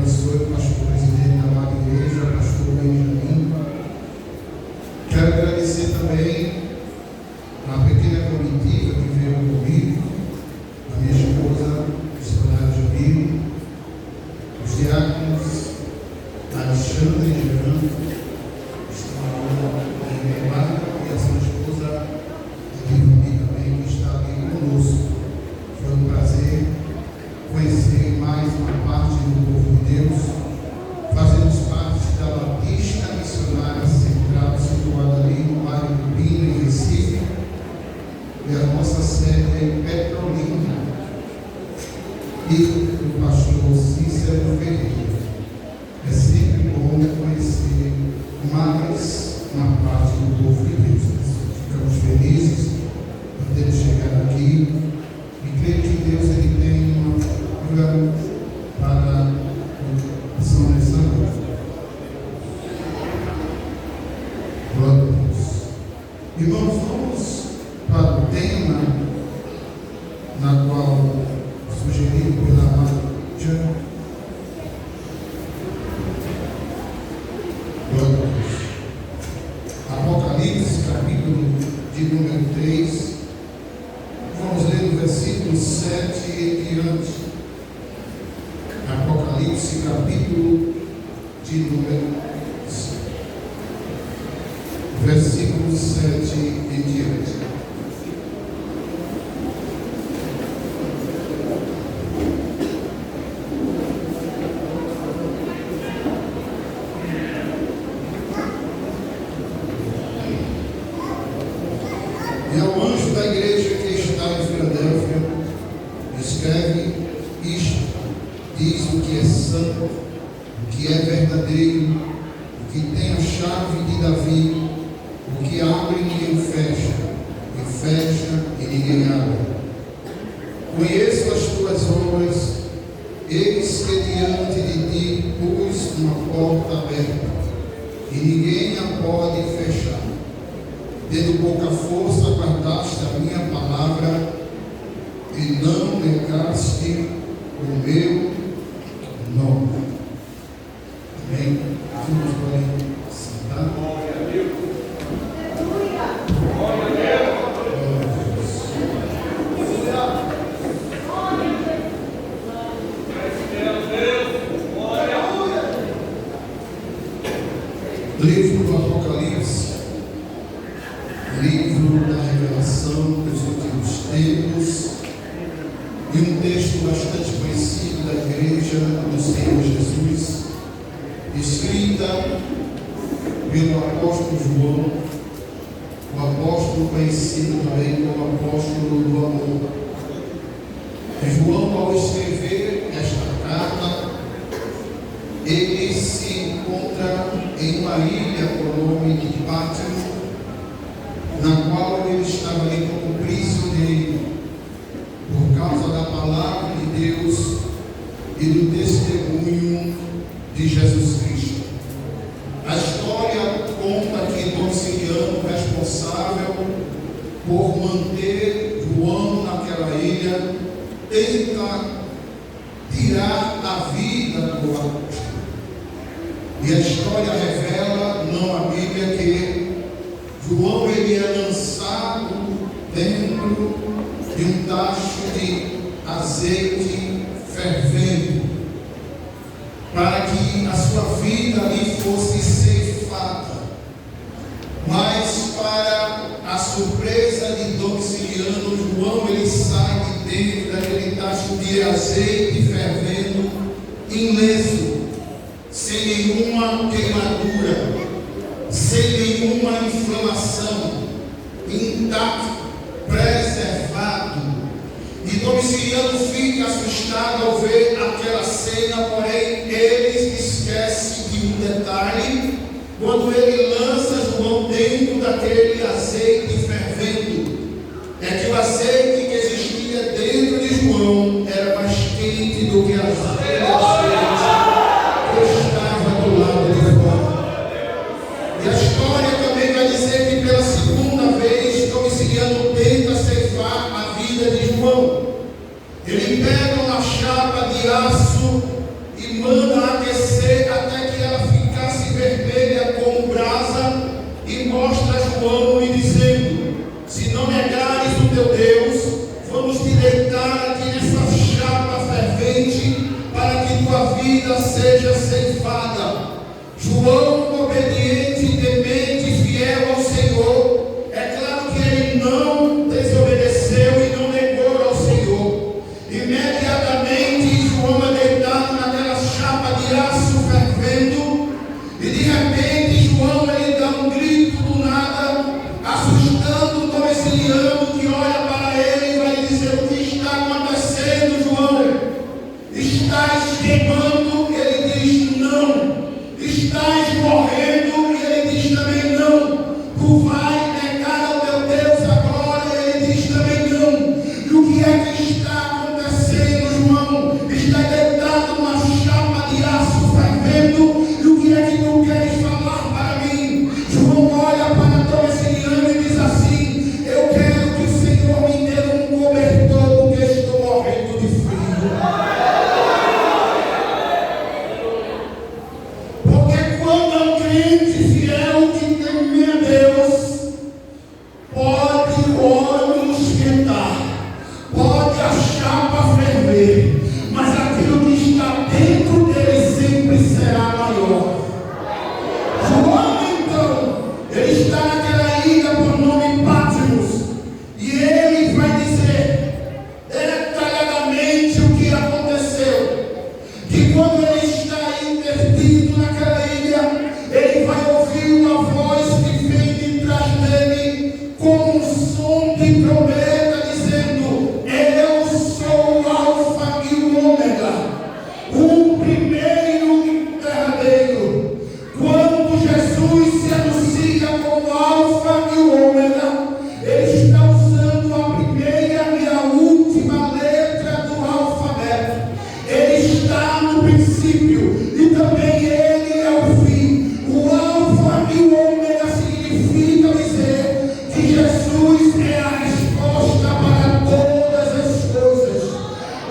abençoe o pastor presidente da amada igreja, o pastor Benjamin. Quero agradecer também a pequena comitiva que veio comigo, a minha esposa, a missionária Jamil, os diáconos, Alexandre e Jean, que estão lá e a sua esposa, Divani também, que está aqui conosco. Foi um prazer conhecer mais uma parte do povo de Deus. Fazemos parte da Batista Missionária Central, situada ali no bairro do Pina, em Recife, e a nossa sede é em Petrolina, e o pastor Cícero Ferreira. É sempre bom conhecer mais uma parte do povo de Deus. Ficamos felizes por terem chegado aqui e creio que Deus ele tem uma cura para o São Alessandro. Glória a Deus. Irmãos, vamos para o tema na qual sugerido pela amada Jean. Glória a Deus. Apocalipse, capítulo de número 3. Vamos ler do versículo 7 em diante. Apocalipse, capítulo de número 7. Versículo 7 em diante. E ao anjo da igreja que está em Filadélfia, escreve isto: diz o que é santo, o que é verdadeiro, o que tem a chave de Davi, o que abre e ninguém fecha, e fecha e ninguém abre. Conheço as tuas obras, eis que diante de ti pus uma porta aberta, e ninguém a pode fechar. Tendo pouca força, guardaste a minha palavra e não negaste o meu nome. Amém? Vamos podem sentar. Glória a Deus. Glória a Deus. Livro do Apocalipse, livro da revelação dos últimos tempos, e um texto bastante conhecido da igreja do Senhor Jesus, escrita pelo apóstolo João, o apóstolo conhecido também como apóstolo do amor. E João, ao escrever esta carta, ele se encontra em uma ilha por nome de Pátimo, na qual ele estava ali como prisioneiro, por causa da palavra de Deus e do testemunho de Jesus Cristo. A história conta que Domiciano, responsável por manter João naquela ilha, tenta tirar a vida do apóstolo. E a história revela, não a Bíblia, que João ele é lançado dentro de um tacho de azeite fervendo, para que a sua vida ali fosse ceifada. Mas, para a surpresa de Domiciano, João ele sai de dentro daquele tacho de azeite fervendo, ileso, sem nenhuma queimadura, sem nenhuma inflamação, intacto, preservado. E Domiciano fica assustado ao ver aquela cena, porém ele esquece de um detalhe: quando ele lança João dentro daquele azeite fervendo, é que o azeite que existia dentro de João era mais quente do que aquele azeite que estava do lado de fora. E a história também vai dizer que pela segunda vez Domiciano tenta ceifar a vida de João. Ele pega uma chapa de aço e manda seja ceifada. João, obediente, temente, fiel ao Senhor. É claro que ele não desobedeceu e não negou ao Senhor. Imediatamente, João é deitado naquela chapa de aço fervendo. E de repente, João ele dá um grito do nada, assustando o domiciliano que olha para ele e vai dizer: o que está acontecendo, João? Estás queimando? Ele diz: não. Estás morrendo? E ele diz também: não. Tu vai negar ao teu Deus agora? Ele diz também: não. E o que é que está acontecendo, João? Está deitado numa chapa de aço fervendo. E o que é que tu queres falar para mim? João olha para Domiciliano e diz assim: eu quero que o Senhor me dê um cobertor, porque estou morrendo de frio. Porque quando é um crente fiel que teme a Deus, pode o óleo esquentar, pode a chapa ferver, mas aquilo que está dentro dele sempre será maior. João, então, ele está naquela ilha por nome Patmos, e ele vai dizer detalhadamente o que aconteceu. Que quando ele está perdido naquela ilha, ele vai ouvir uma voz que vem de trás dele, como um som de trombeta, dizendo: eu sou o Alfa e o Ômega, o primeiro e o derradeiro. Quando Jesus se anuncia como Alfa e o Ômega, ele está usando a primeira e a última letra do alfabeto. Ele está no princípio e também ele é o fim. O Alfa e o Ômega significa dizer que Jesus é a resposta para todas as coisas.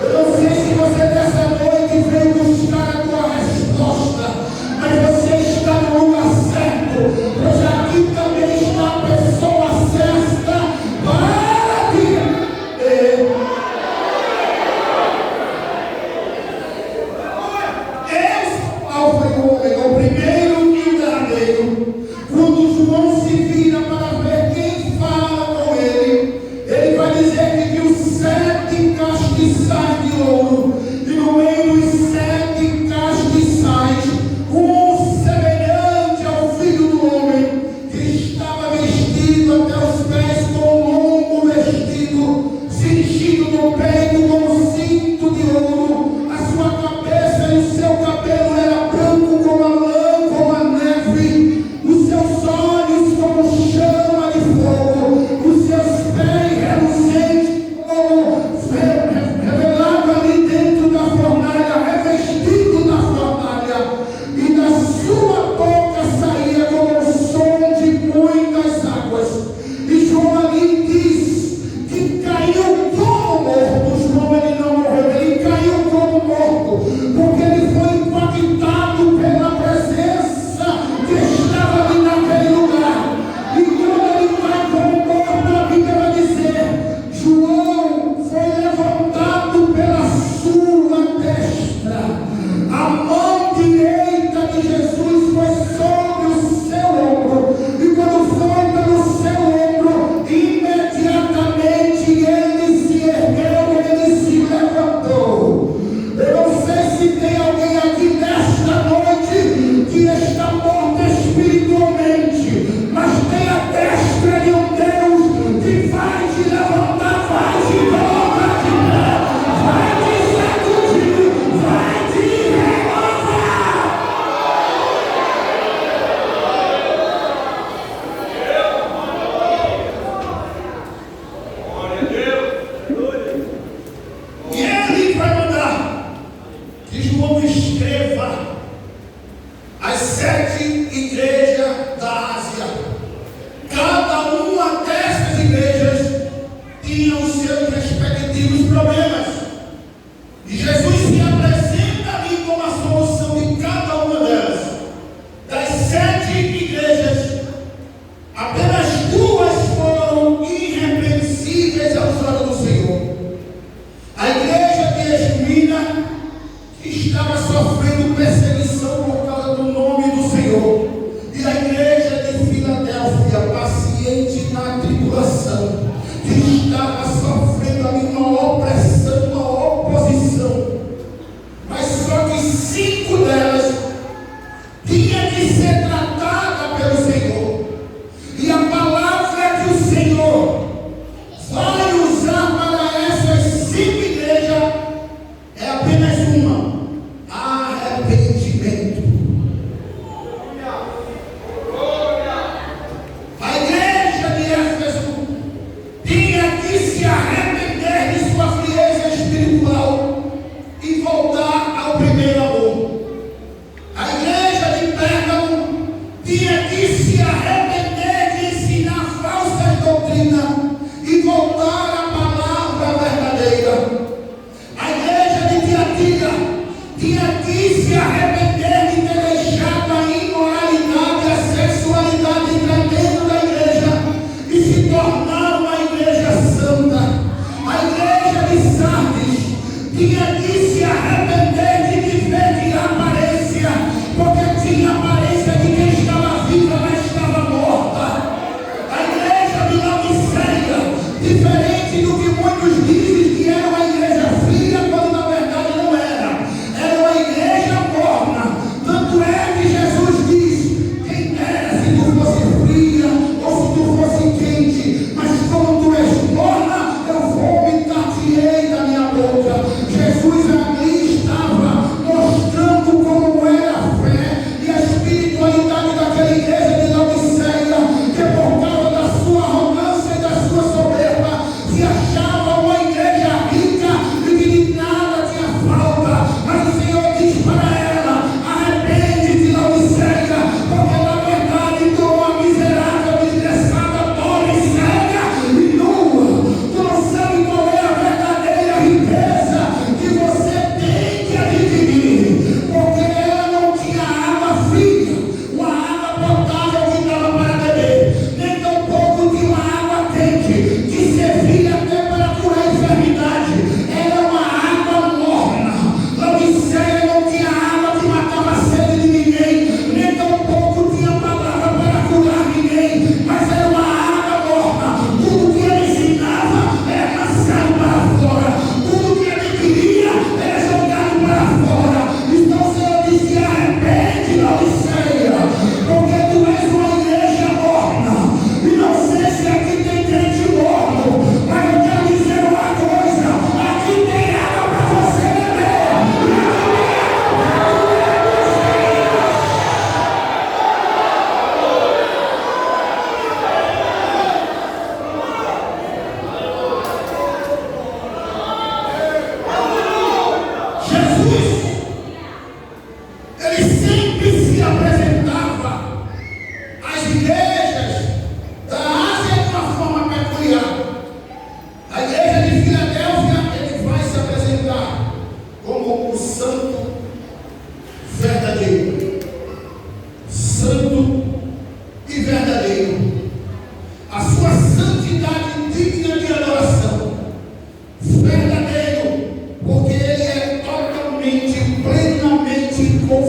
Eu não sei se você nessa noite veio buscar a tua resposta, mas você está no lugar certo, pois aqui também está a pessoa certa para ti. Alfa e o Ômega, o primeiro e o derradeiro. Quando João se vira para ver quem fala com ele, ele vai dizer que viu 7 castiçais de ouro, e no meio dos 7 castiçais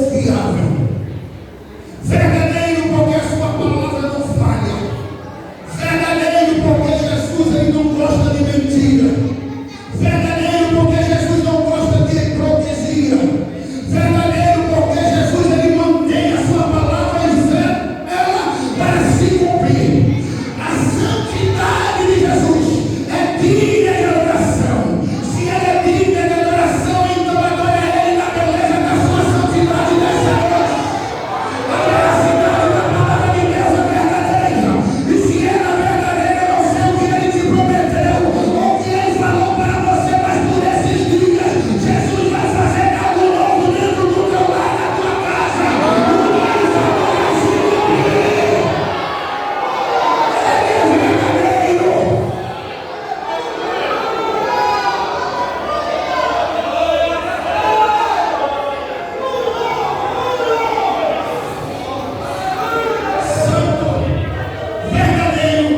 confiável. Verdadeiro porque a sua palavra não falha. Verdadeiro porque Jesus ele não gosta de mentira. Verdadeiro porque Jesus não gosta de hipocrisia. Verdadeiro porque Jesus ele mantém a sua palavra e ela para se cumprir. A santidade de Jesus é digna de adoração. Se ela é digna de adoração, então adora ele na beleza da sua santidade nessa noite. A veracidade da palavra de Deus é verdadeira. E se ela é verdadeira, eu não sei o que ele te prometeu ou o que ele falou para você, mas por esses dias, Jesus vai fazer algo novo dentro do teu lar, na tua casa. O mais agora vai se cumprir. Ele é verdadeiro. Santo, verdadeiro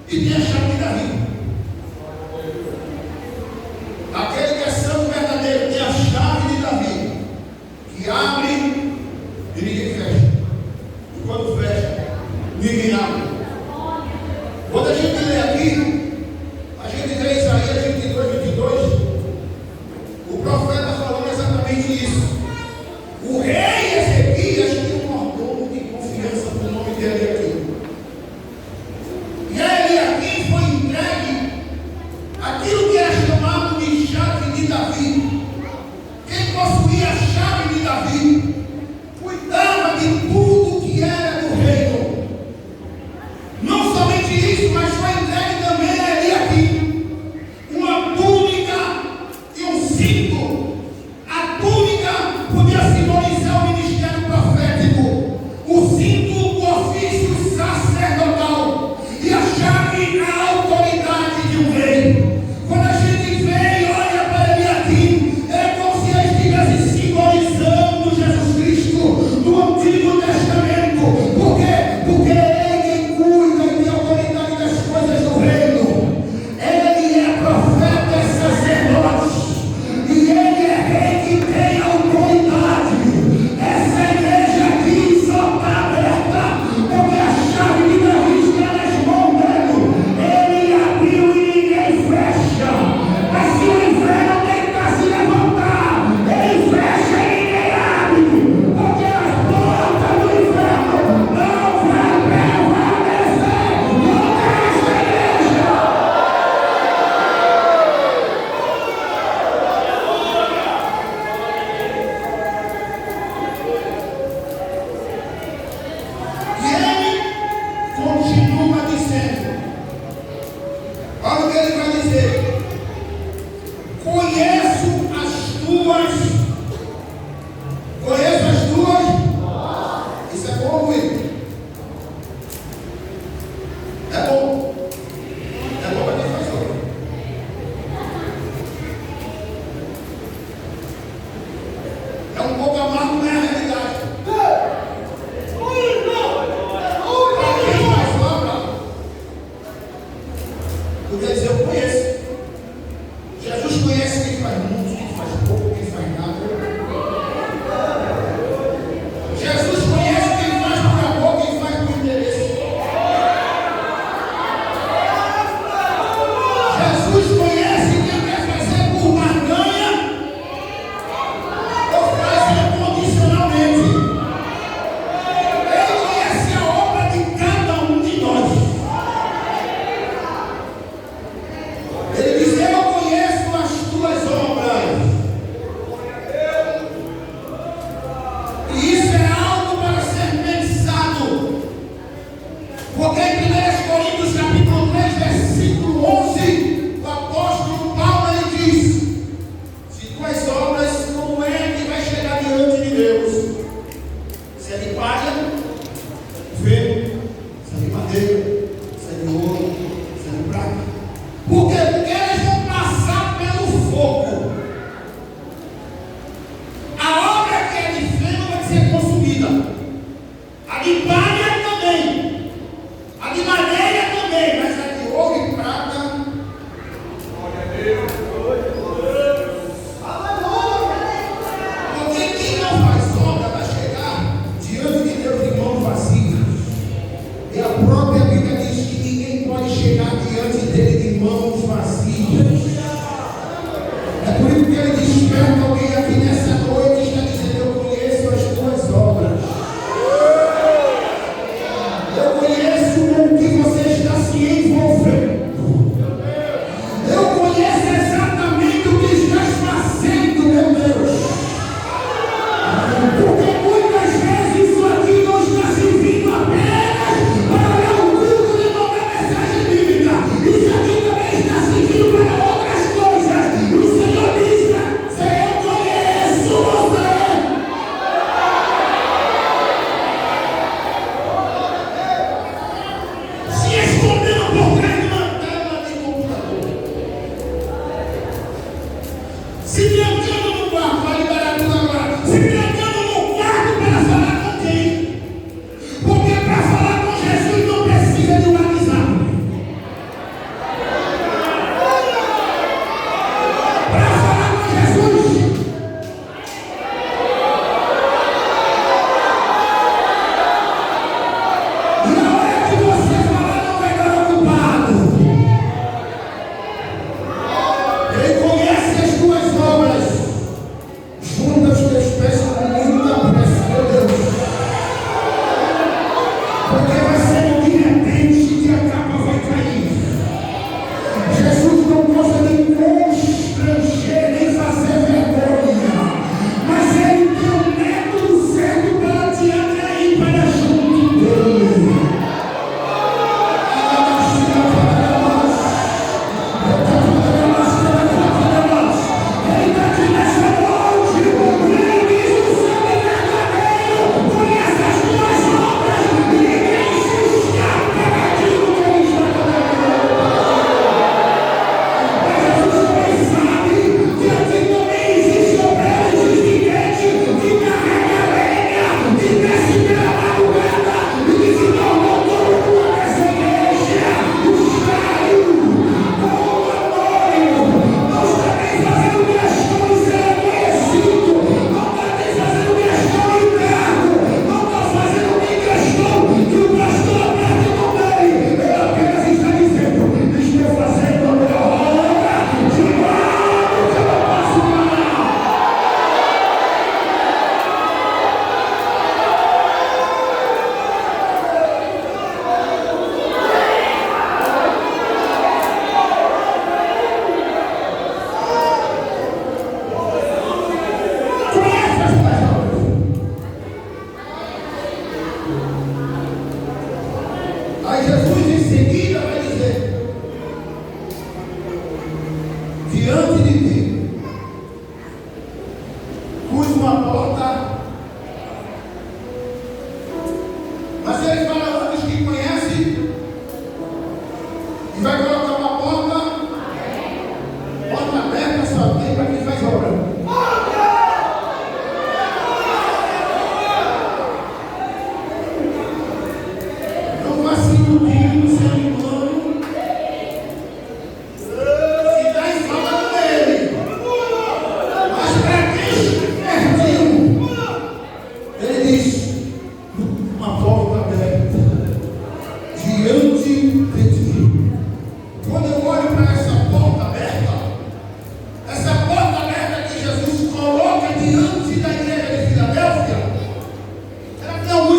e tem a chave de Davi. Aquele que é santo verdadeiro tem a chave de Davi, que abre e ninguém fecha. E quando fecha, ninguém abre. Quando a gente lê aqui, a gente lê Isaías 22, 22, o profeta falando exatamente isso. O rei Ezequias tinha um mordomo de confiança no nome dele aqui. E a Eliaquim foi entregue aquilo que era chamado de chave de Davi. Quem possuía a chave de Davi cuidava de tudo que era do reino. Não somente isso, mas foi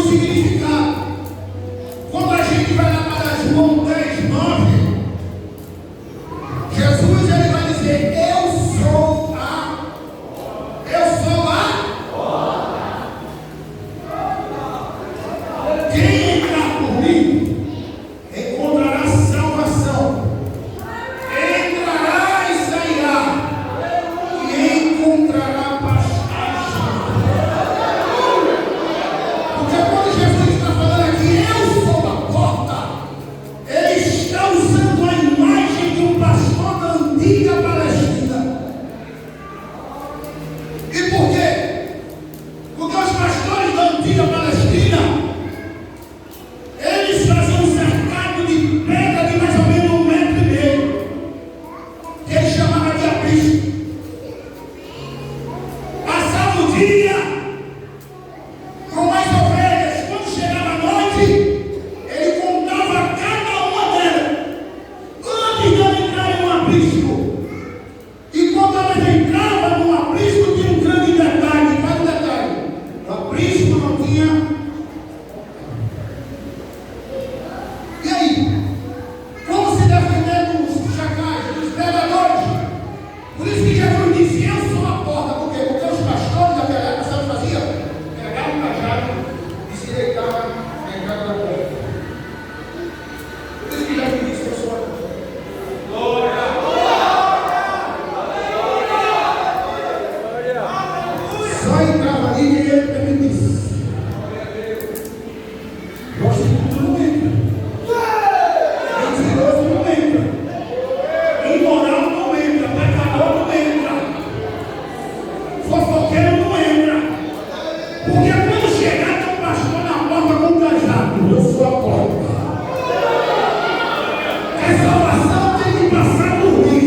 significado. Quando a gente vai lá para João 10:9, Jesus ele vai dizer: eu sou a quem entrar por mim encontrará salvação, entrará e sairá e encontrará pastagem. Porque quando Jesus está falando aqui, eu sou a porta, ele está usando a imagem de um pastor da antiga Palestina. E por quê? Porque os pastores da antiga Palestina, eles faziam um cercado de pedra de mais ou menos 1,5 metros, que ele chamava de aprisco. Passava o dia com as ovelhas. Quando chegava a noite, ele contava cada uma delas antes de ela entrar em um aprisco. E quando elas entravam no aprisco, tinha um grande detalhe. Qual é o detalhe? O aprisco não tinha. E aí? Como se defender dos chacais, dos predadores? Por isso que Jesus disse: eu sou a porta. Por quê? Porque os pastores daquela época, sabe o que faziam? Pegavam um cajado e se deitavam na entrada da porta. Por isso que Jesus disse: eu sou a porta. Só entrava ali quem ele permitisse. Prostituta não entra. Mentiroso não entra. Imoral não entra. Pecador não entra. Fofoqueiro não entra. Porque quando chegar, tem um pastor na porta com um cajado. Eu sou a porta. A salvação tem que passar por mim.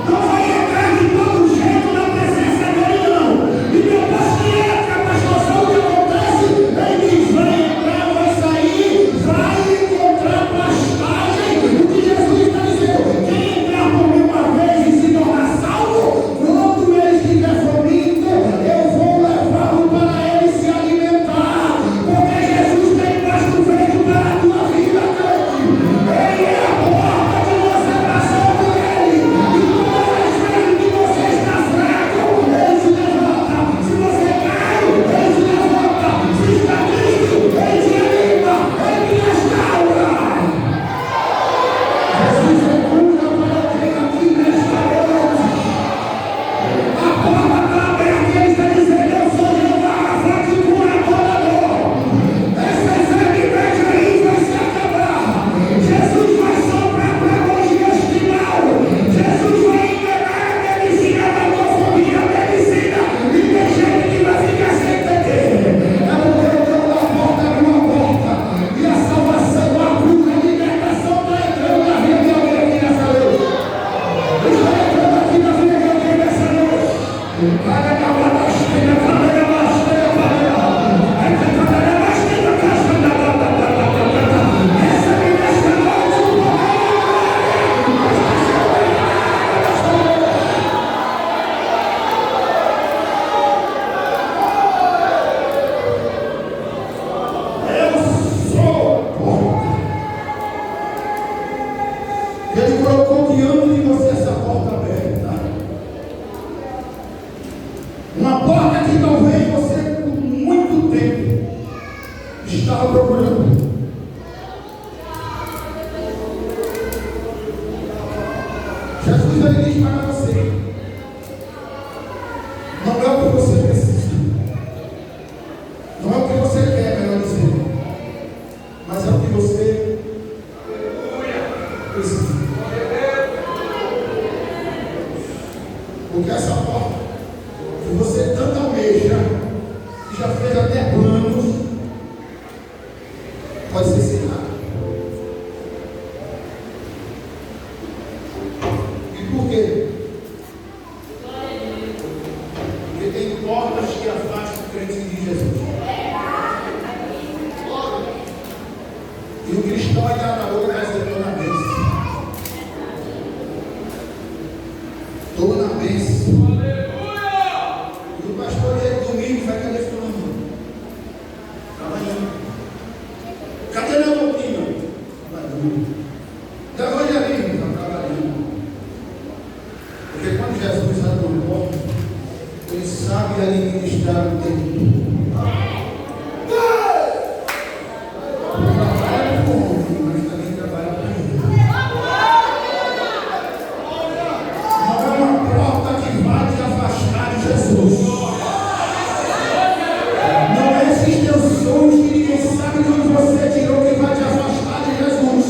Não vai entrar de todo jeito na presença dele, não. E depois que entra, pastor, sabe o que acontece? Ele diz: vai entrar, vai sair, vai encontrar pastagem. O que Jesus está dizendo: quem entrar por mim uma vez e se tornar salvo, quando ele estiver faminto, eu vou levá-lo para ele se alimentar. Porque Jesus tem pasto feito para a tua vida, crente. Ele é a porta de você passar por ele. E todas as vezes que você está fraco, ele te levanta. Se você cai, ele te levanta. Se está triste, ele te anima. Ele te restaura. Jesus é cura para quem aqui nesta noite. A porta está aberta e ele está dizendo: eu sou Jeová, forte curador. Essa enfermidade aí vai se acabar. Jesus vai soprar para longe deste mal. Jesus vai enganar a medicina da tua família, a medicina. E tem gente que vai ficar sem entender. É porque o dono da porta abriu a porta. E a salvação, a cura, a libertação está entrando na vida de alguém aqui nessa noite. Está entrando aqui na vida de alguém nessa noite. Para acabar da esteira, para acabar da esteira, para acabar da esteira, recebe nesta noite o eu sou a porta. Ele colocou diante de você essa porta aberta. Uma porta que talvez você por muito tempo estava procurando. Jesus ele diz para você: não é o que você precisa, não é o que você quer, melhor dizendo, mas é o que você precisa. Porque essa porta que você tanto almeja, que já fez até planos, pode ser ensinado. E por quê? Porque tem portas que afastam o crente de Jesus. E o cristão ainda na boca vai ser toda a bênção. Toda a bênção. E o pastor domingo vai cadê fulano? Da onde ali está trabalhando? Porque quando Jesus abre o corpo, ele sabe ali ministrar o tempo. Trabalha com o homem, mas também trabalha com ele. Não é uma porta que vai te afastar de Jesus. Não é esses teus sonhos que ninguém sabe de onde você tirou que vai te afastar de Jesus.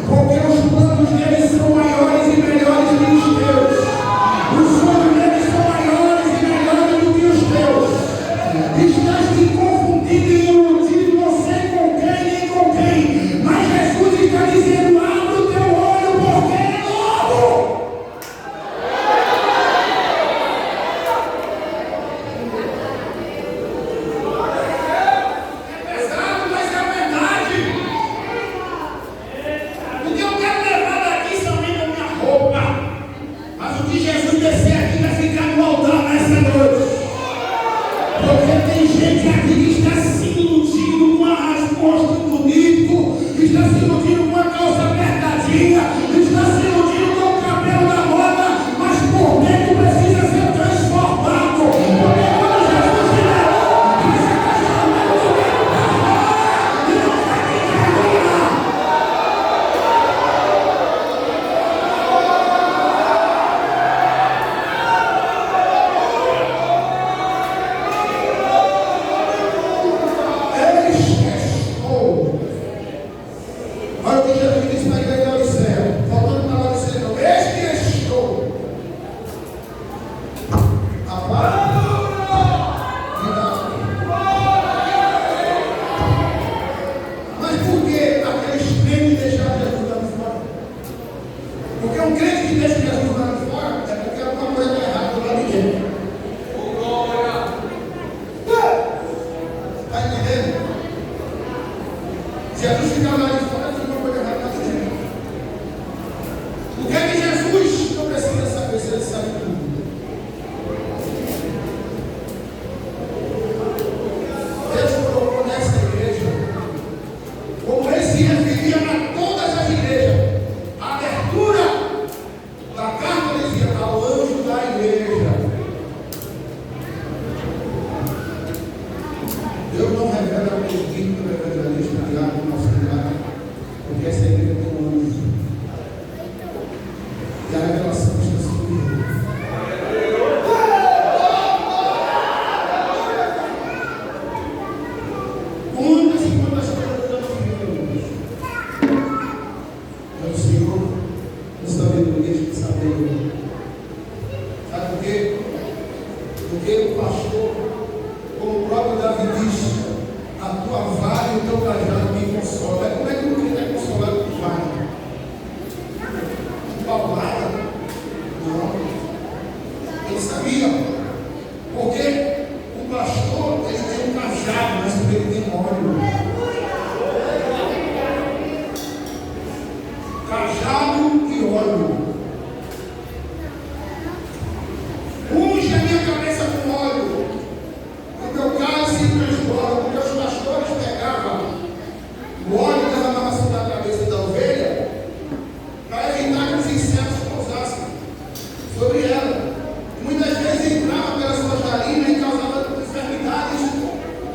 Porque os planos dele são maiores e melhores que os teus. Os sonhos dele são maiores e melhores do que os teus. Estás te confundindo e iludindo, não sei com quem nem com quem. Mas Jesus está dizendo: abre o teu olho, porque é novo. É pesado, mas é verdade. O que eu quero levar daqui somente a minha roupa. Mas o que Jesus descer aqui vai ficar no altar nessa noite. Porque tem gente aqui que está se iludindo com a resposta bonito, está se iludindo com a calça apertadinha, está se iludindo com o cabelo da moda, mas por dentro precisa ser transformado. Porque quando Jesus vier, você está chamando o cabelo para fora e não vai me envergonhar. Eis que estou. Olha o que Jesus disse para a igreja de Laodiceia. Voltando para Laodiceia, não. Eis que estou. A Mas por que aqueles crentes deixaram Jesus lá de fora? Porque um crente que deixa Jesus lá de fora é porque alguma coisa está errada do lado de dentro. Está entendendo? Jesus fica lá de fora, tem uma coisa errada lá de dentro. O que é que Jesus não precisa saber se ele sabe tudo? Deus colocou nessa igreja, como ele se referia a todas as igrejas, a abertura da carta dizia ao anjo da igreja. Deus não revela o espírito do evangelista criado no nosso lugar, porque essa igreja tem um anjo. E a revelação está sobre ele. Muitas e muitas coisas estamos vivendo hoje. É o Senhor, nos sabedoria de saber. Sabe por quê? Porque o pastor, como o próprio Davi disse, a tua vara e o teu cajado me consolam. Como é que o crente é consolado por vara? Paulada? Não. Ele sabia. Porque o pastor, ele tem um cajado, mas também ele tem óleo. Cajado e óleo. Unge a minha cabeça com óleo. O meu cálice transborda, porque os pastores pegavam o óleo e derramavam assim na cabeça da ovelha para evitar que os insetos pousassem sobre ela. E muitas vezes entrava pelas suas narinas e causava enfermidades,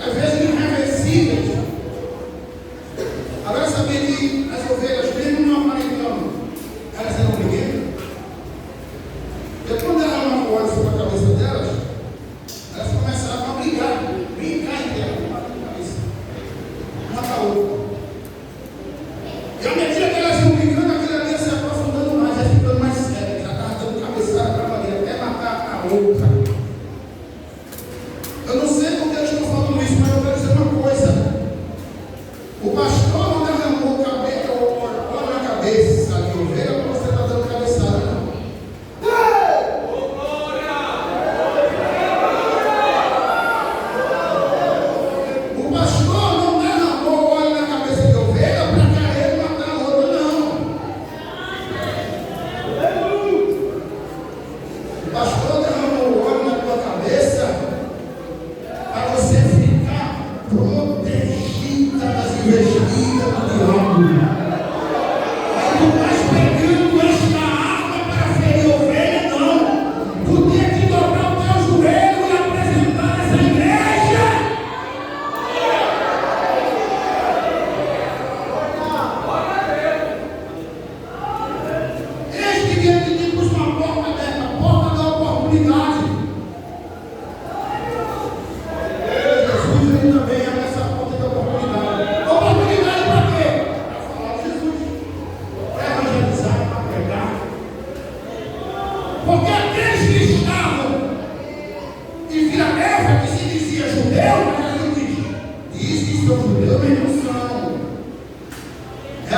às vezes irreversíveis.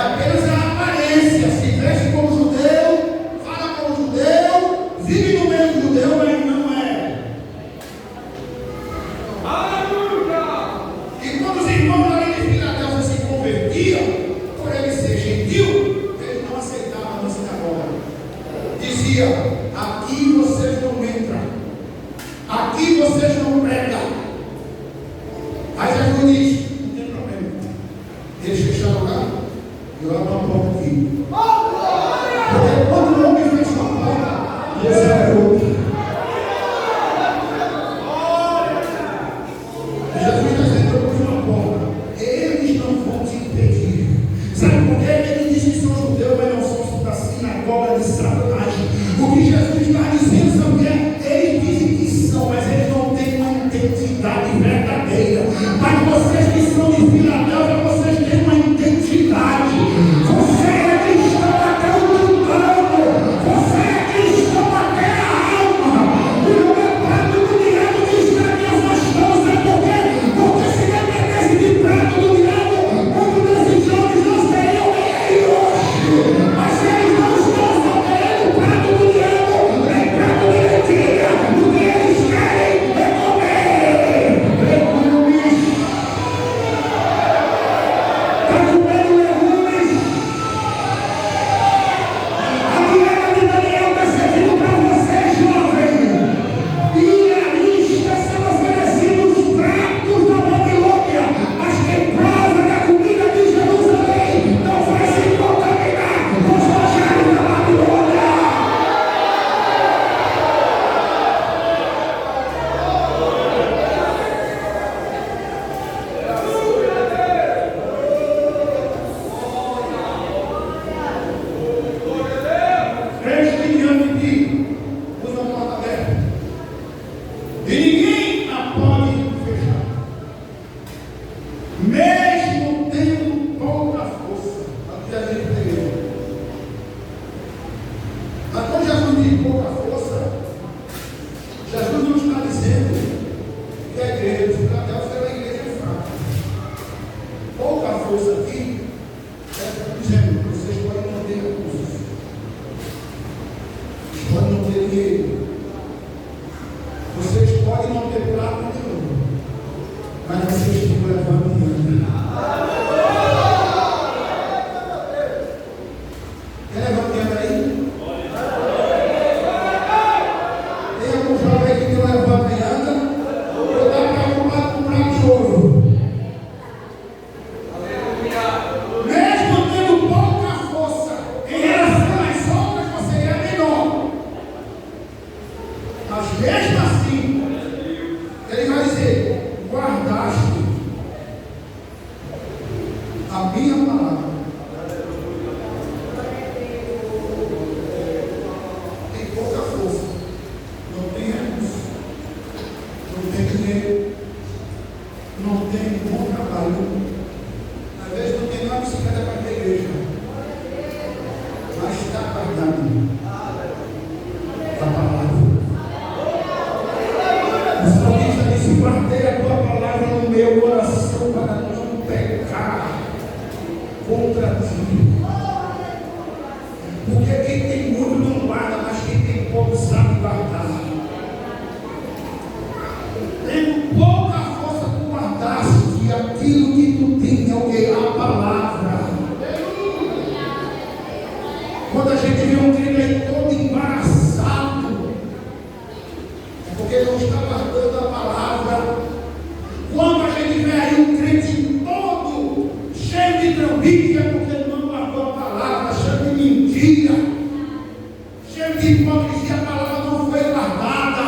apenas a aparência. Se veste como judeu, fala como judeu, vive no meio do judeu, mas não é. Aleluia! E quando os irmãos ali de Filadélfia se convertiam, por ele ser gentil, eles não aceitavam na sinagoga. Dizia: aqui vocês não entram, aqui vocês não pregam. Aí Jesus diz: não tem problema, deixa eu fechar o lugar e eu abro uma porta aqui. Porque quando o homem fecha uma porta, você abre outra. Jesus está dizendo: eu pus uma porta, eles não vão te impedir. Sabe por quê? Ele diz que são judeus, mas não são da sinagoga de Satanás. O que Jesus está dizendo, sabe o que é? Eles dizem que são, mas eles não têm uma identidade verdadeira. Mas vocês que são de Filadélfia, vocês têm uma identidade. Você é cristão até o turbano. Você é cristão até a alma. E não é prato do diabo que está aqui afastando. Sabe por quê? Porque se dependesse de prato do diabo, muitos desses jovens não seriam nem aí hoje. Mas eles não estão querendo prato do diabo, nem prato de lentilha. O que eles querem é comer legumes. Está comendo legumes. A dieta de Daniel está servindo para você, jovem. E a lista são oferecidos pratos da Babilônia. Mas quem prova da comida de Jerusalém não vai se contaminar com os manjares da Babilônia. Este diante de ti, usa a porta aberta. E ninguém a pode fechar. Mesmo tendo pouca força. Aqui a gente tem. Mas quando Jesus diz pouca força, Jesus não está dizendo que a igreja de Filadélfia era uma igreja fraca. Pouca força aqui é dizendo: vocês podem não ter recursos, podem não ter dinheiro, vocês podem não ter prato nenhum, mas vocês ficam levando dinheiro. Quer levar dinheiro aí? Tem algum jovem aí que tem levado dinheiro? Eu estava preocupado com o prato de ouro. Mesmo tendo pouca força, em relação às outras você é menor. Mas mesmo assim, ele vai dizer: guardaste a minha palavra. Tem pouca força, não tem recurso, não tem dinheiro, não tem bom trabalho. Às vezes não tem uma bicicleta para ir à igreja, mas está guardado a palavra. O salmista disse: guardei a tua palavra no meu coração para não pecar contra ti. Porque quem tem muito não guarda, mas quem tem pouco sabe guardar. Tendo pouca força, tu guardaste aquilo que tu tem, é o que? A palavra. Quando a gente vê um crente todo embaraçado, é porque não está guardando a palavra. Quando a gente vê aí um crente todo cheio de trambique, é porque não guardou a palavra, cheio de mentira, cheio de hipocrisia, a palavra não foi guardada.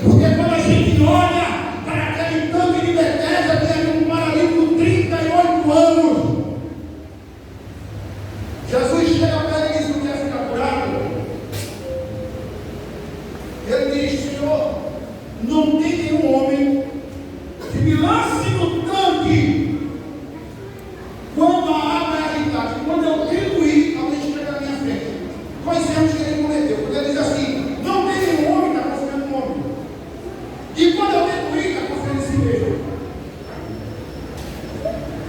Porque quando a gente olha para aquele tanque de Betesda, tem ali um paralítico de 38 anos. Jesus chega para ele e diz: não quer ficar curado? Ele diz: Senhor, não tem nenhum homem que me lance no tanque quando a água é agitada. Quando eu tento ir, alguém chega na minha frente. Quais erros que ele cometeu? Porque ele diz assim: não tem nenhum homem que está confiando no homem. E quando eu tento ir, está confiando em si mesmo.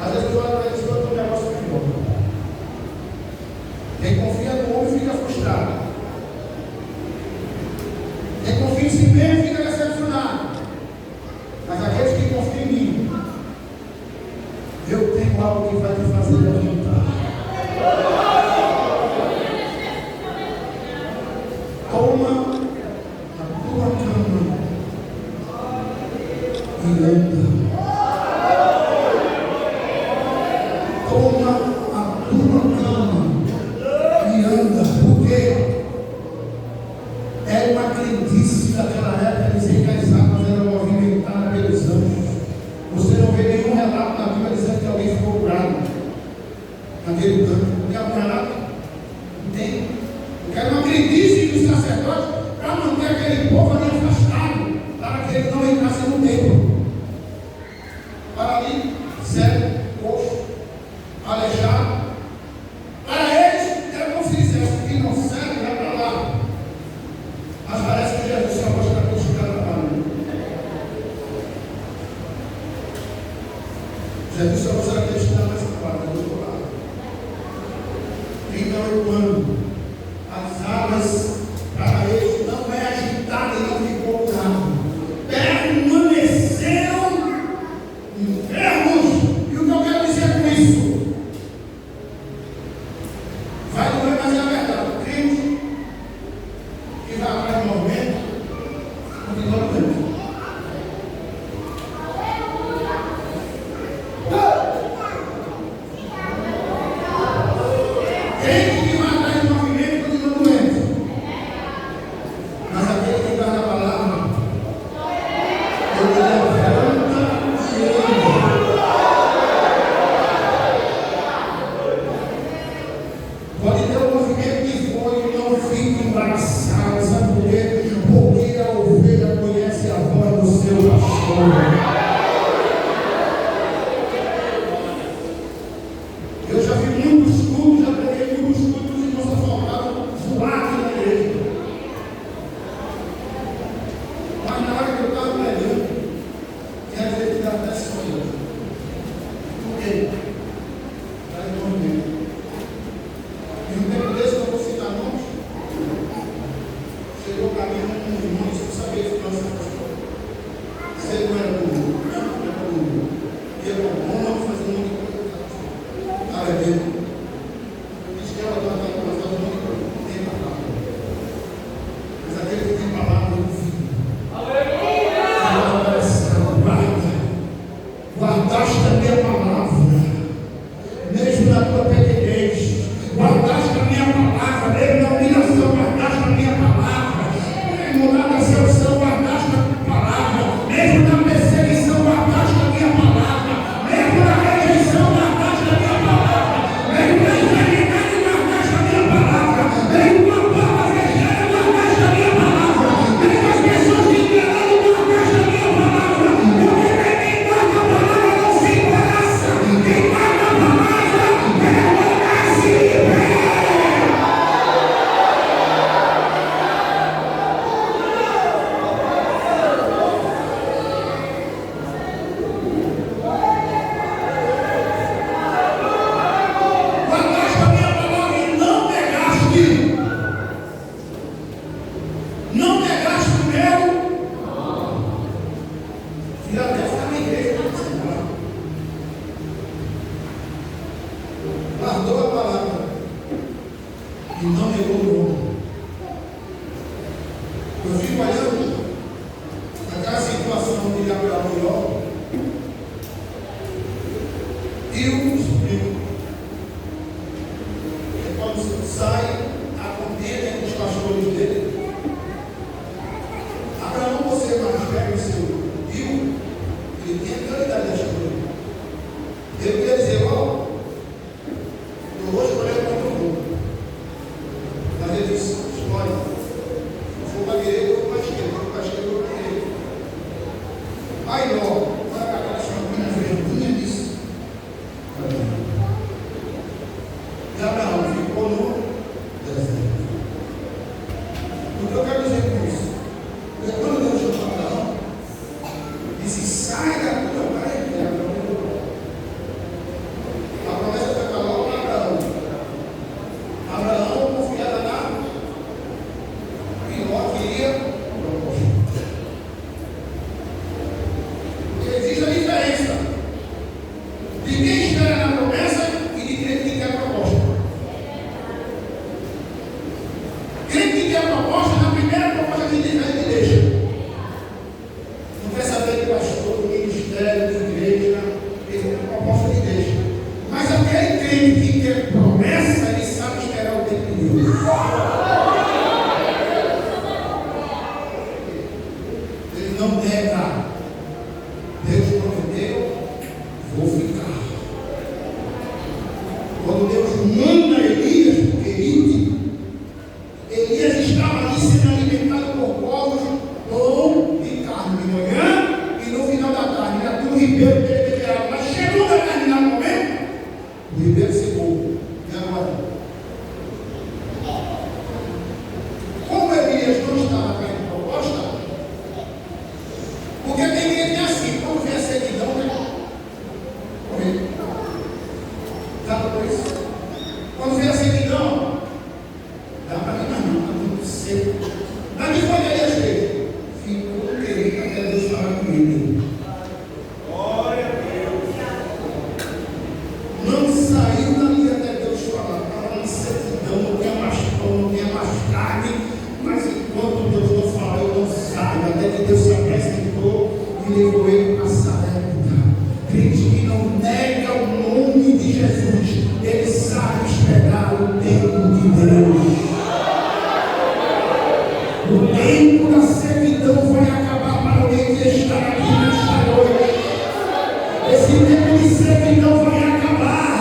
Às vezes eu olho para ele e digo: eu estou um negócio aqui de novo. tem algo que vai te fazer levantar. Toma a tua cama e anda. Toma a tua cama e anda. Por quê? Era uma crendice daquela época dizer que as águas eram movimentadas pelos anjos. Você não vê nenhum relato na Bíblia dizendo que alguém ficou curado naquele canto. Não quer um relato? Não tem. Porque era uma crendice dos sacerdotes para manter aquele povo ali afastado, para que ele não entrasse no templo. Para ali, cego, coxo, aleijado. Para eles, era como se dissesse que não serve, vai para lá. Mas parece que Jesus salvou os cabelos de cada mão. Jesus salvou os cabelos de cada mão, do outro lado. Então, quando as águas para eles não é agitada e não ficou curado, permaneceram enfermos. E o que eu quero dizer com isso? Vai doer, mas é a verdade. Crente que vai atrás do movimento, continua doendo. Crente que vai atrás do movimento, continua doendo. Mas aquele que guarda a palavra, ele levanta e anda. Pode ter um movimento que for e não fique embaraçado, sabe por quê? Porque a ovelha conhece a voz do seu pastor. Eu já vi muitos cultos, já preguei muitos cultos e não só faltava voar aqui na igreja. Mas na hora que eu estava pregando, quer dizer que dá até sonho. Por quê? Está em movimento. E um tempo desse, eu não vou citar nomes, chegou para mim um irmão, isso não sabia de finanças, pastor. Se ele não era burro, não era burro. Ia com bomba, fazia um monte de coisa. Estava bebendo. Disse que ela estava fazendo um monte de coisa. Não tem palavra. Mas aquele que tem palavra, eu confio. Guardaste a minha palavra, mesmo na tua pequenez. Guardaste a minha palavra, mesmo na humilhação. Guardaste a minha palavra, mesmo na decepção. Guardaste a minha palavra, mesmo na perseguição. Guardaste a minha palavra, mesmo na rejeição. Guardaste a minha palavra, mesmo na enfermidade. Guardaste a minha palavra, mesmo na barra fechada. Guardaste a minha palavra, mesmo as pessoas te enganando. Guardaste a minha palavra, porque quem guarda a palavra não se embaraça. Quem guarda a palavra permanece em pé. Guardaste a minha palavra e não negaste. Não negaste o meu. Filho até ficar na igreja para você. Guardou a palavra e não negou o nome. Eu fico olhando aquela situação de Gabriel Maior e o sobrinho. E quando sai a contenda entre os pastores dele, Abraão, você mais pega o seu filho, ele tem a prioridade da escolha. Ele quer dizer, ó, eu vou escolher contra o mundo. Mas ele disse, escolhe. Se for para a direita, eu vou para a esquerda. Se for para a esquerda, eu vou para a direita. Aí, ó, vai acabar essa vergonha disso. E Abraão ficou no deserto. O que eu quero dizer com isso? Porque quando Deus chamou Abraão, disse, sai da tua parentela. A promessa foi para logo para Abraão. Abraão confiava na e Ló queria propósito. Porque existe a diferença de quem espera na Ele não nega. Deus prometeu, vou ficar. Quando Deus manda Elias, porque Elias estava ali sendo alimentado por povos, pão e carne de manhã e no final da tarde, era tudo ribeiro que ele beberava. Mas chegou um determinado momento, o ribeiro secou. E agora? Como Elias não estava caindo proposta, porque tem gente que é assim, quando vem a sequidão, né? Correr. Sabe por isso? Quando vem a sequidão, dá para mim, mas não, está muito seco. Mas me foi Elias fez. Ficou querendo até Deus falar com ele. Glória a Deus. Não saiu dali até Deus falar. Estava na sequidão, não tinha mais pão, não tinha mais carne. Mas enquanto Deus não falou, eu não saio. Até que Deus se apresentou e levou ele para Sarepta. Crente que não nega o nome de Jesus, ele sabe esperar o tempo de Deus. O tempo da servidão vai acabar para alguém que está aqui nesta noite. Esse tempo de servidão vai acabar,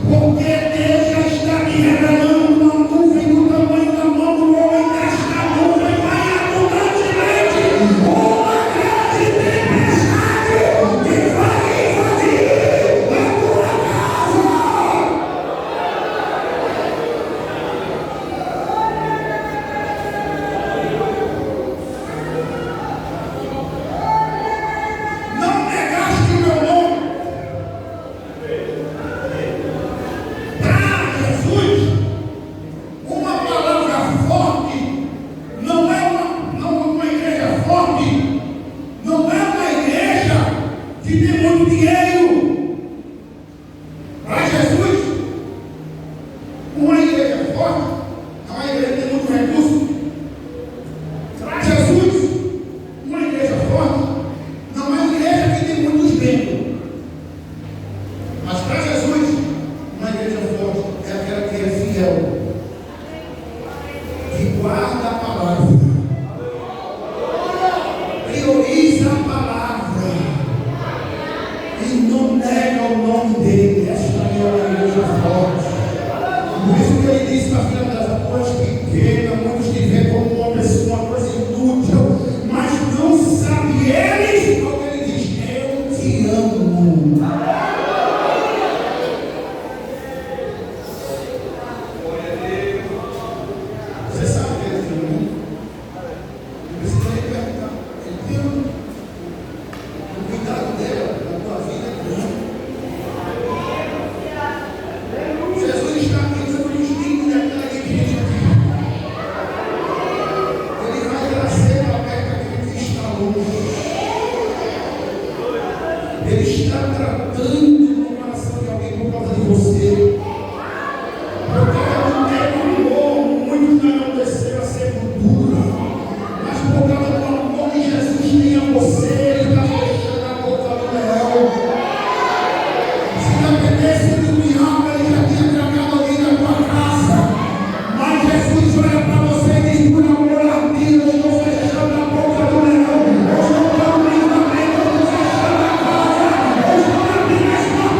porque Deus já está me revelando uma nuvem do tamanho da mão do homem. Nesta nuvem vai abundantemente uma grande tempestade que vai invadir a tua casa. Não negaste o meu nome. Para Jesus, uma palavra forte não é uma igreja forte, não é uma igreja que tem muito dinheiro. Para Jesus, uma igreja forte é uma igreja que tem muito recurso. Para Jesus, uma igreja forte não é uma igreja que tem muitos membros. Mas para Jesus, uma igreja forte é aquela que é fiel, que guarda a palavra, prioriza a palavra e não nega o nome dele. Esta é uma igreja forte. Por isso que ele disse para a filha das coisas pequenas, muitos te veem como uma pessoa, uma coisa inútil, mas não sabe eles, como ele diz, eu te amo. Você sabe que ele te ama? Não precisa nem perguntar. Ele te ama. O cuidado dela, da tua vida, é grande. Jesus está aqui sobre os límites daquela igreja aqui. Ele vai trazer para perto daquele que está longe. Ele está tratando no coração de alguém por causa de você. Porque não tem amor, muitos não desceram a sepultura. Mas por causa do amor que Jesus tem a você, ele está fechando a boca do leão. Se dependesse do diabo, ele já tinha trancado alguém da tua casa. Mas Jesus olha para você e diz: por amor a mim, eu estou fechando a boca do leão. Eu estou dando livramento, eu estou fechando a casa. Eu estou abrindo as portas.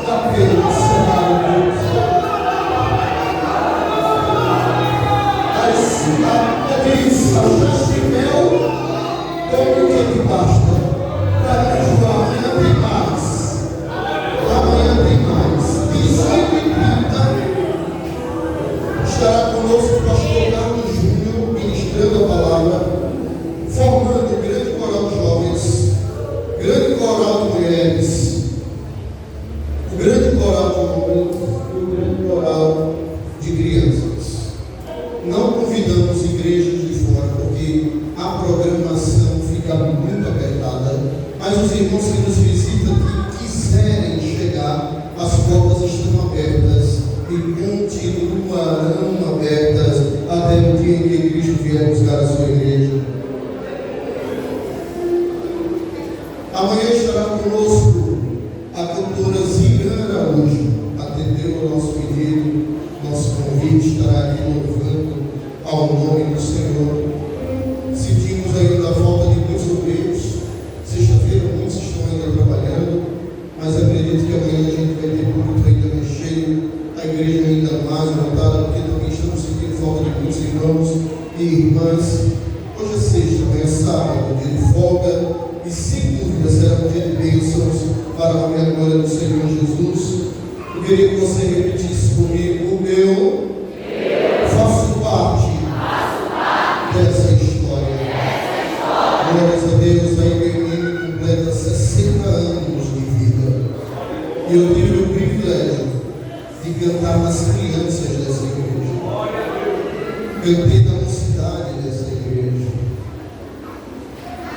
dá pena encerrar o culto. Diz, a chance de mel, come o que basta. Para enjoar, amanhã tem mais. Amanhã tem mais. 18h30 estará conosco o pastor Carlos Júnior, ministrando a palavra, formando um grande coral de jovens, grande coral de mulheres, o grande coral de homens e o grande coral de crianças. Não convidamos igrejas de fora, porque a programação fica muito apertada, mas os irmãos que nos visitam que quiserem chegar, as portas estão abertas e continuarão abertas até o dia em que Cristo vier buscar a sua igreja. Amanhã estará conosco a cantora Zillian Araújo, atendeu ao nosso pedido, nosso convite, estará aqui louvando ao nome do Senhor. Sentimos ainda a falta de muitos obreiros. Sexta-feira muitos estão ainda trabalhando, mas acredito que amanhã a gente vai ter público ainda mais cheio, a igreja ainda mais montada, porque também estamos sentindo falta de muitos irmãos e irmãs. Hoje é sexta, amanhã é sábado, dia de folga, e sem dúvida será um dia de bênçãos para a minha glória do Senhor Jesus. Eu queria que você repetisse comigo: eu faço parte dessa história. Glórias a Deus, aí meu menino completa 60 anos de vida. E eu tive o privilégio de cantar nas crianças dessa igreja. Cantei na mocidade dessa igreja.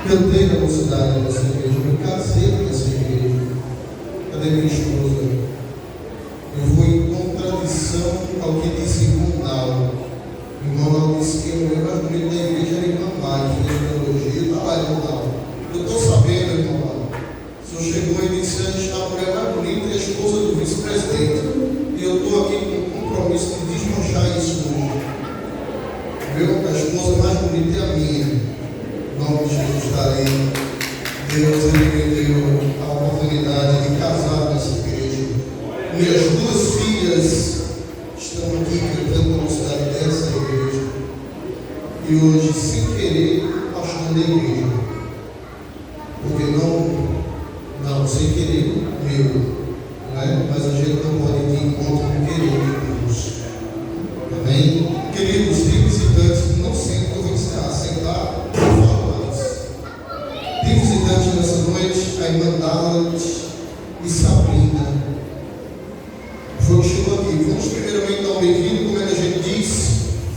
Cantei na mocidade dessa igreja. Me casei nessa igreja. Cadê minha esposa? Eu vou em contradição ao que disse Ronaldo. O Ronaldo disse que a mulher mais bonita da igreja era irmã Mari, de teologia. Está lá, Ronaldo. Eu estou sabendo, irmão Ronaldo. O senhor chegou e disse que a mulher mais bonita é a esposa do vice-presidente. E eu estou aqui com o compromisso de desmanchar isso hoje. Viu? A esposa mais bonita é a minha. Em nome de Jesus está aí. Deus me deu a oportunidade de casar nessa igreja. Minhas duas filhas estão aqui cantando na cidade dessa igreja. E hoje, sem querer, pastor da igreja. Porque não, sem querer, meu. Né? Mas a gente não pode ir de encontro com querer de Deus. Amém? Queridos, tem visitantes, não sentam, eu vou encerrar. Sentar, não falo mais. Tem visitantes nessa noite, a irmã Dallas e Sabrina. Foi que chegou aqui. Vamos primeiramente dar um bem-vindo, como é que a gente diz?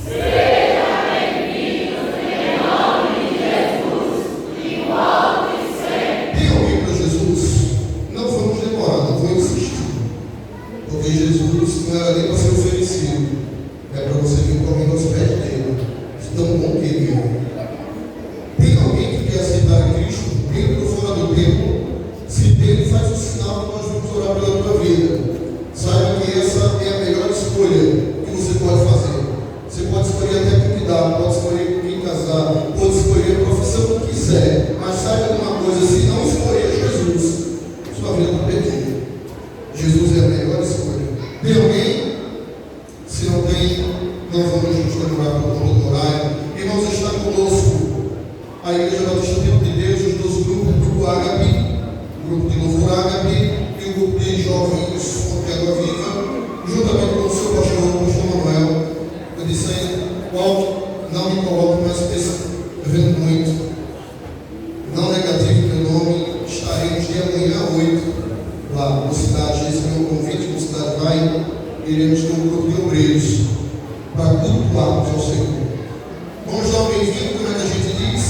Seja bem-vindo em nome de Jesus, igual e sempre. Tem alguém para Jesus? Não vamos demorar, não vou insistir. Porque Jesus não era nem para ser oferecido. É para você vir comer aos pés dele. De tão bom que ele é. Tem alguém que quer aceitar Cristo dentro ou fora do tempo? Se tem, faz o sinal que nós vamos orar pela tua vida. Saiba que essa é a melhor escolha que você pode fazer. Você pode escolher até com que dá, pode escolher com quem casar, pode escolher a profissão que quiser. Mas saiba de uma coisa: se não escolher Jesus, sua vida está perdida. Jesus é a melhor escolha. Tem alguém? Se não tem, não vamos nos demorar por conta do horário. Irmãos, está conosco a Igreja Batista Tempo de Deus, os dois grupos, o grupo Ágape, o grupo de louvor Ágape e o grupo de jovens Fonte Água Viva, juntamente com o seu pastor Manuel. Eu disse aí, não me coloque, mas vendo muito. Não negativo meu nome, estaremos de amanhã à 8 lá na cidade. Esse é o meu convite, na cidade vai. Iremos com um grupo de obreiros para cultuarmos ao Senhor. Vamos dar um bem-vindo, como é que a gente diz?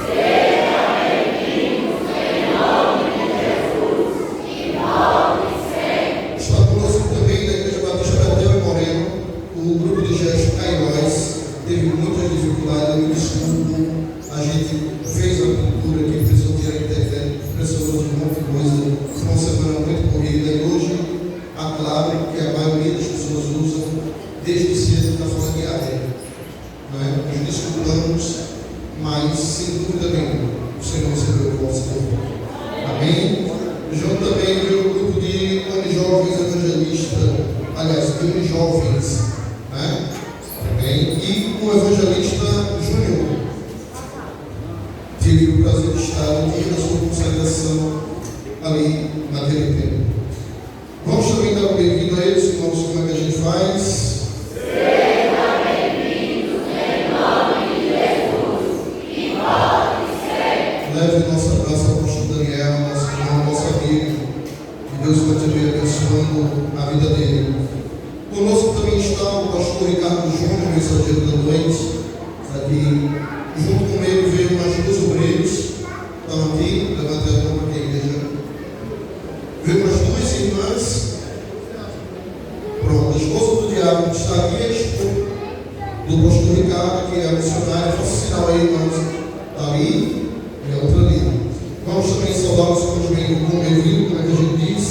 Seja bem-vindo em nome de Jesus, em nome sempre. Está conosco também da Igreja Batista Betel e Moreno, o grupo de gestos Cailóis. Teve muitas dificuldades, me desculpo. A gente fez a pintura aqui, precisou tirar a internet, precisou de um monte de coisa. Foi uma semana muito corrida e hoje, claro que a maioria das pessoas usam desde cedo para falar de área. Nos desculpando jovens, né? Também. E o evangelista Júnior tive o prazer de estar no dia da sua consagração ali naquele tempo. Vamos também dar um bem-vindo a eles, irmãos, como é que a gente faz? Leve nosso abraço ao pastor Daniel, nosso irmão, nosso amigo. Que Deus continue abençoando a vida dele. Conosco também está o pastor Ricardo Júnior, mensageiro da noite. Aqui, junto com ele veio mais dois obreiros. Estão aqui, levanta a mão para a igreja. Veio umas duas irmãs. Pronto, a esposa do diácono está aqui, a esposa do pastor Ricardo, que é a missionária. Faça sinal aí, irmãos. Está ali. E a outra ali. Vamos também saudar os irmãos bem-vindos, como é que a gente diz?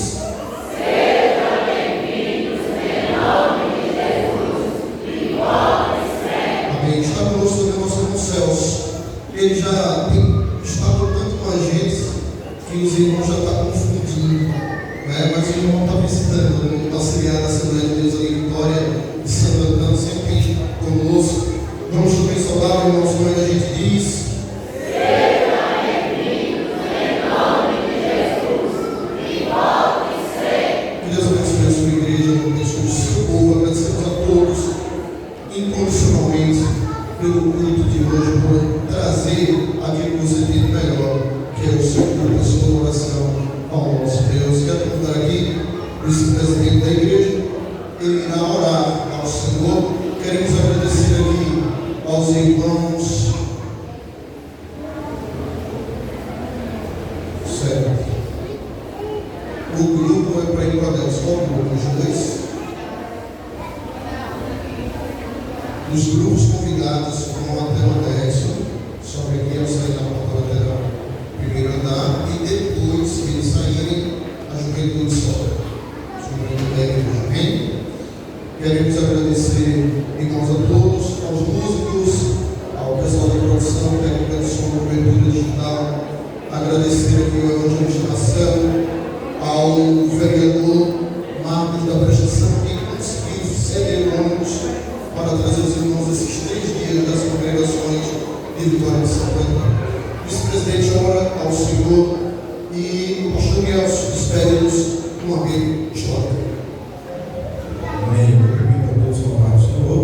Seja bem-vindos em nome de Jesus, igual e Amém. Está conosco também nosso irmão Celso. Ele já tem estado tanto com a gente que os irmãos já estão confundindo. Né? Mas o irmão está visitando o auxiliar da Assembleia de Deus ali em Vitória de Santo Antônio, sempre conosco. Vamos também saudar o irmão, como é que a gente diz? Incondicionalmente pelo culto de hoje, por trazer aquilo que você tem de melhor, que é o seu culto, a sua oração ao nosso Deus. Quero convidar aqui o vice-presidente da igreja, ele irá orar ao Senhor. Queremos agradecer aqui aos irmãos. Certo. O grupo é para ir para Deus. Qual o grupo? Os dois? Os grupos convidados vão até o anexo, só que aqui ao sair da porta lateral, primeiro andar, e depois, se eles saírem, a juventude sobe. Juventude da igreja, amém? Queremos agradecer, irmãos, a todos, aos músicos, ao pessoal da produção, técnica de som, cobertura digital, agradecer aqui ao evangelista Marcelo, ao vereador Marcos da Prestação, que conseguiu ceder ônibus para trazer os irmãos esses 3 dias das congregações de Vitória de Santo Antônio. O vice-presidente ora ao Senhor e o pastor Nelson despede-nos com uma bem histórica. Amém. Permita a todos louvar o Senhor.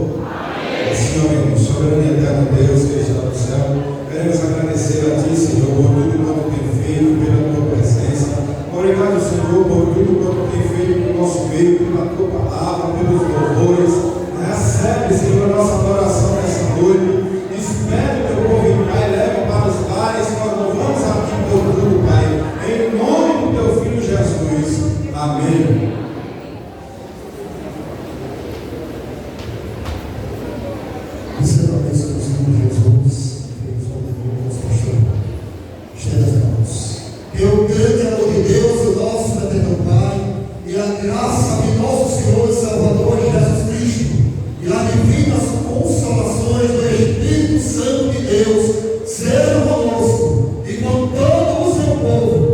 Assim, ó Deus, soberano e eterno Deus que está no céu, queremos agradecer a Ti, Senhor, por tudo quanto tem feito, pela Tua presença. Obrigado, Senhor, por tudo quanto tem feito no nosso meio, pela Tua palavra, pelos louvores. Recebe, Senhor, a nossa adoração nessa noite. Despede o Teu povo em Pai, leva para os lares. Nós louvamos aqui por tudo, Pai. Em nome do Teu Filho Jesus. Amém. Encerramos o Senhor Jesus, Deus nosso pastor. Estenda as mãos. Que o grande amor de Deus, o nosso eterno Pai, e a graça de nosso Senhor e Salvador Jesus Cristo, e as divinas consolações do Espírito Santo de Deus sejam conosco e com todo o seu povo,